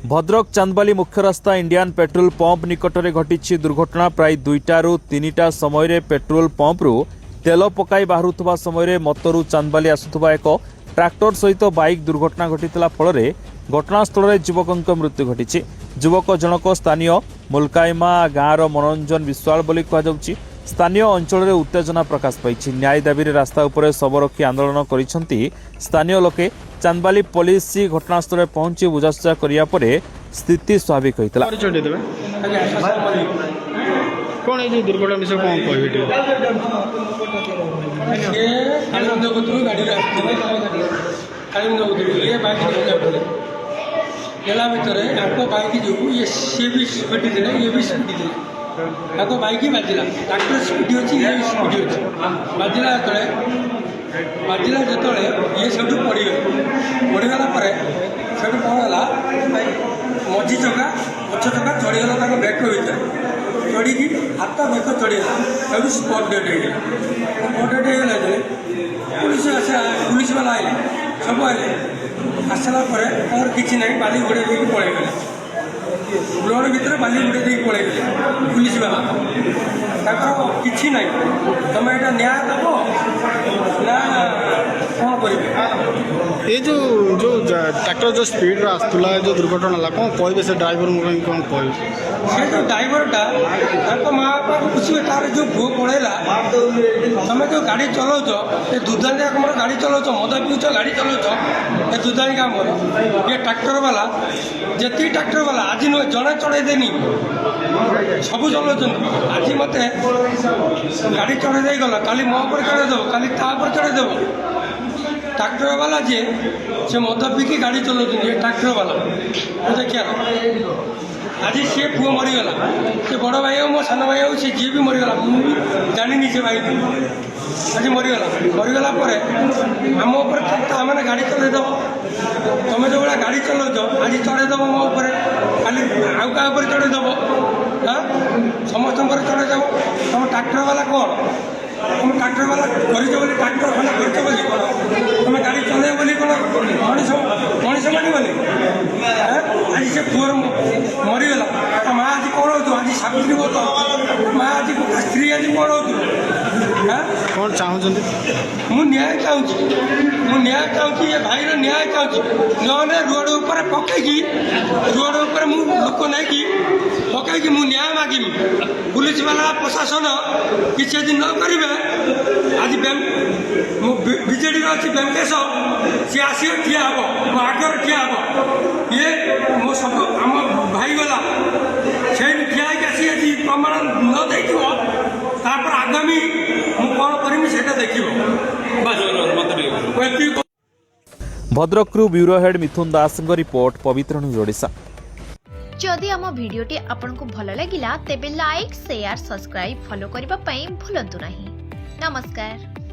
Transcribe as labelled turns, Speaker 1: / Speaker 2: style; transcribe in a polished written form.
Speaker 1: भद्रक चांदबाली मुख्य रास्ता Indian petrol pump निकट में घटी दुर्घटना। प्राय 2टारू 3टा समय पेट्रोल पंपरू तेल पकाई बाहरुवा समय मतरू चांदबाली आसुवा एक ट्रैक्टर सहित बाइक दुर्घटना घटी फल घटनास्थल में युवक मृत्यु घटी। युवक जनक स्थानीय मुलकाईमा गाँवर मनोरंजन विश्वाल बोली कहुछि। स्थानीय अंचल में उत्तेजना प्रकाश पाई। न्याय दाबी रास्ता उपर शव रखी आंदोलन करिसेंती स्थानीय लोके। चांदबाली पुलिस घटनास्थल में पहुंची बुझासुझा करिया परे स्थिति स्वाभाविक होइतला।
Speaker 2: कौन है दुर्घटना विषय कौन कहबे
Speaker 3: गेला भितर आपको बाइक जो ये सी भी स्पीड थे ये भी स्पीड थे आपको बाइक ही बाजिला ट्रैक्टर स्पीड अच्छी ये भी स्पीड अच्छी बाजिला बाजिला जो ये सब पड़गला सब कौन है मझी चका पछ चका चढ़ीगला ब्रेक होता चढ़ी हाथ बेक चढ़ीगला सब स्पॉट डेट हो स्पॉट डेट होगा पुलिस वाला आए सब आए आसला और किसी ना बाली गुड़े देख पड़े गले ब्लड भर बाली गुड़े देख पड़े गले पुलिस वाला कि ना तुम यहाँ न्याय दब ना कौन कर
Speaker 2: ये जो ट्रैक्टर जो स्पीड आसला जो दुर्घटना कौन कहे से ड्राइवर कौन कहे
Speaker 3: से जो ड्राइवरटा माँ बापा को पूछे तार जो भू पड़ेगा तुम जो गाड़ी चलाऊच ये दुधानी कम गाड़ी चलाऊच मद पीछ गाड़ी चलाऊच ये दुधानी काम ये ट्रैक्टर वाला जी ट्रैक्टर वाला आज नुह जड़े चढ़ेदेनी सब चलाऊँ आज मत गाड़ी चढ़े गला काली मो पर चढ़ेदेव काली चढ़ेदेव ट्रैक्टर वाला जी से मद पीकी गाड़ी चलाऊँ ये ट्रैक्टर वाला देखिए आज सी पुओ मरीगला से बड़ भाई हो मो सान भाई हो सी जी भी मरीगला मुझे जानी से भाई आज मरीगला आम मैंने गाड़ी चलदेव तुम जो भाई गाड़ी चलाऊच आज चढ़ेदेव मो खाली आउ क्या चढ़ेदेव हाँ समस्त चढ़ेदेव तुम ट्रैक्टर वाला कौन तुम ट्रैक्टर वाला कर ट्रैक्टर खाना कर तुम गाड़ी चल बोली कौन मनीष मनीष मानबनी आज से पुअर मरीगला माँ आज कौन हो आज साबित्री बोत माँ आज स्त्री आज कौन हो
Speaker 2: कौन चाहते
Speaker 3: न्याय चाहूँ न्याय चाहूँ ये भाई न्याय चाहूँ ना रोड ऊपर पकईकी रोड ऊपर मु लोक नहीं पकईकी मु न्याय मागिमी पुलिस वाला प्रशासन किसी यदि न करेंगे आज विजेडी अच्छी वेंकटेश सी आस ठिया हम मो आगे ठिया हम ये मो सब आम भाई गला से ठिया आसी प्रमाण न देखिपर आगामी कौन करमी से देखिए।
Speaker 1: भद्रक ब्यूरो हेड मिथुन दास रिपोर्ट पवित्र न्यूज ओडिशा।
Speaker 4: जदि आम भिडियोटी आपंक भल लगिला तेबे लाइक शेयर सब्सक्राइब फॉलो करने भूलु नहीं। नमस्कार।